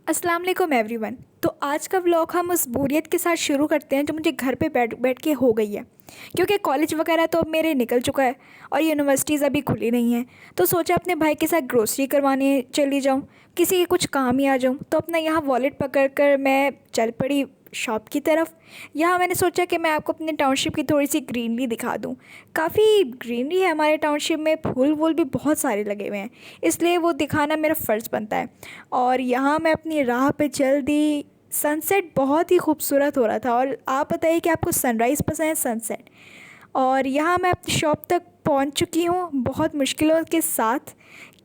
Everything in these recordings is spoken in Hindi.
अस्सलाम वालेकुम एवरीवन। तो आज का व्लॉग हम उस बोरियत के साथ शुरू करते हैं जो मुझे घर पे बैठ बैठ के हो गई है, क्योंकि कॉलेज वगैरह तो अब मेरे निकल चुका है और यूनिवर्सिटीज़ अभी खुली नहीं हैं। तो सोचा अपने भाई के साथ ग्रोसरी करवाने चली जाऊं, किसी के कुछ काम ही आ जाऊं। तो अपना यहाँ वॉलेट पकड़ कर मैं चल पड़ी शॉप की तरफ। यहाँ मैंने सोचा कि मैं आपको अपने टाउनशिप की थोड़ी सी ग्रीनरी दिखा दूँ। काफ़ी ग्रीनरी है हमारे टाउनशिप में, फूल वूल भी बहुत सारे लगे हुए हैं, इसलिए वो दिखाना मेरा फ़र्ज़ बनता है। और यहाँ मैं अपनी राह पे चल दी। सनसेट बहुत ही खूबसूरत हो रहा था। और आप बताइए कि आपको सनराइज़ पसंद है सनसेट। और यहाँ मैं अपनी शॉप तक पहुँच चुकी हूँ बहुत मुश्किलों के साथ,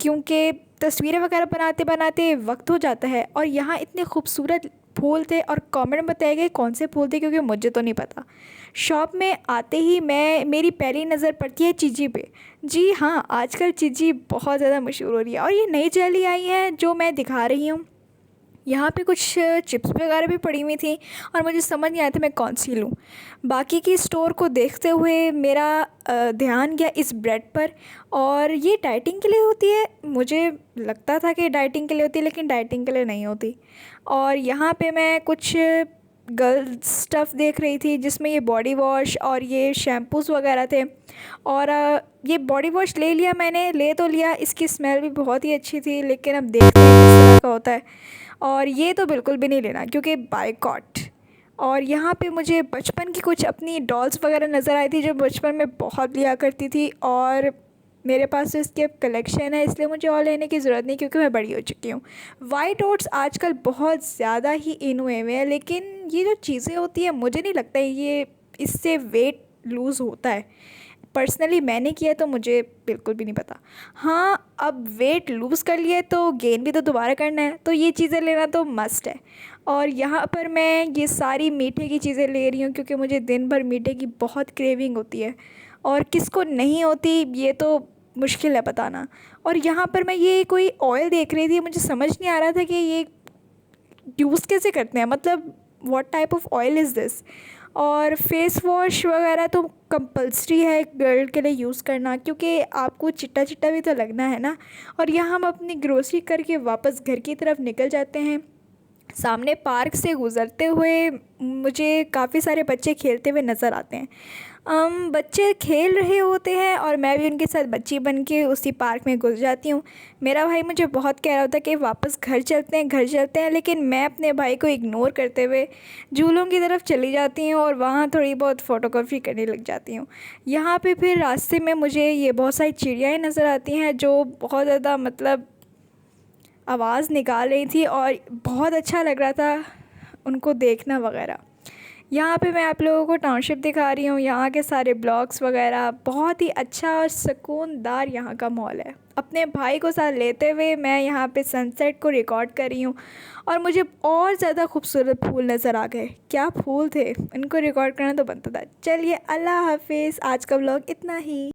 क्योंकि तस्वीरें वगैरह बनाते बनाते वक्त हो जाता है। और यहाँ इतने खूबसूरत फूल थे और कमेंट में बताए गए कौन से फूल थे, क्योंकि मुझे तो नहीं पता। शॉप में आते ही मेरी पहली नज़र पड़ती है चीजी पे। जी हाँ, आजकल चीजी बहुत ज़्यादा मशहूर हो रही है और ये नई जेली आई है जो मैं दिखा रही हूँ। यहाँ पे कुछ चिप्स वगैरह भी पड़ी हुई थी और मुझे समझ नहीं आया था मैं कौन सी लूँ। बाकी की स्टोर को देखते हुए मेरा ध्यान गया इस ब्रेड पर। और ये डाइटिंग के लिए होती है, मुझे लगता था कि डाइटिंग के लिए होती है, लेकिन डाइटिंग के लिए नहीं होती। और यहाँ पे मैं कुछ गर्ल स्टफ़ देख रही थी जिसमें ये बॉडी वॉश और ये शैम्पूज़ वगैरह थे। और ये बॉडी वॉश ले लिया, मैंने ले तो लिया, इसकी स्मेल भी बहुत ही अच्छी थी, लेकिन अब देखते हैं किस तरह का होता है। और ये तो बिल्कुल भी नहीं लेना क्योंकि बायकॉट। और यहाँ पे मुझे बचपन की कुछ अपनी डॉल्स वगैरह नज़र आई थी जो बचपन में बहुत लिया करती थी, और मेरे पास तो इसकी अब कलेक्शन है, इसलिए मुझे और लेने की ज़रूरत नहीं क्योंकि मैं बड़ी हो चुकी हूँ। वाइट ओट्स आजकल बहुत ज़्यादा ही इन हुए हुए हैं, लेकिन ये जो चीज़ें होती हैं मुझे नहीं लगता ये इससे वेट लूज़ होता है। पर्सनली मैंने किया तो मुझे बिल्कुल भी नहीं पता। हाँ, अब वेट लूज़ कर लिया तो गेन भी तो दोबारा करना है, तो ये चीज़ें लेना तो मस्ट है। और यहाँ पर मैं ये सारी मीठे की चीज़ें ले रही हूँ क्योंकि मुझे दिन भर मीठे की बहुत क्रेविंग होती है, और किसको नहीं होती ये तो मुश्किल है बताना। और यहाँ पर मैं ये कोई ऑयल देख रही थी, मुझे समझ नहीं आ रहा था कि ये यूज़ कैसे करते हैं, मतलब what type of oil is this. और फेस वॉश वगैरह तो कंपल्सरी है गर्ल के लिए यूज़ करना, क्योंकि आपको चिट्टा चिट्टा भी तो लगना है ना। और यहाँ हम अपनी ग्रोसरी करके वापस घर की तरफ निकल जाते हैं। सामने पार्क से गुज़रते हुए मुझे काफ़ी सारे बच्चे खेलते हुए नज़र आते हैं। बच्चे खेल रहे होते हैं और मैं भी उनके साथ बच्ची बन के उसी पार्क में घुस जाती हूँ। मेरा भाई मुझे बहुत कह रहा होता है कि वापस घर चलते हैं घर चलते हैं, लेकिन मैं अपने भाई को इग्नोर करते हुए झूलों की तरफ चली जाती हूँ और वहाँ थोड़ी बहुत फ़ोटोग्राफी करने लग जाती हूँ। यहाँ पे फिर रास्ते में मुझे ये बहुत सारी चिड़ियाएँ नज़र आती हैं जो बहुत ज़्यादा मतलब आवाज़ निकाल रही थी और बहुत अच्छा लग रहा था उनको देखना वगैरह। यहाँ पे मैं आप लोगों को टाउनशिप दिखा रही हूँ, यहाँ के सारे ब्लॉक्स वगैरह, बहुत ही अच्छा और सुकूनदार यहाँ का माहौल है। अपने भाई को साथ लेते हुए मैं यहाँ पे सनसेट को रिकॉर्ड कर रही हूँ और मुझे और ज़्यादा खूबसूरत फूल नज़र आ गए। क्या फूल थे, इनको रिकॉर्ड करना तो बनता था। चलिए अल्लाह हाफिज़, आज का व्लॉग इतना ही।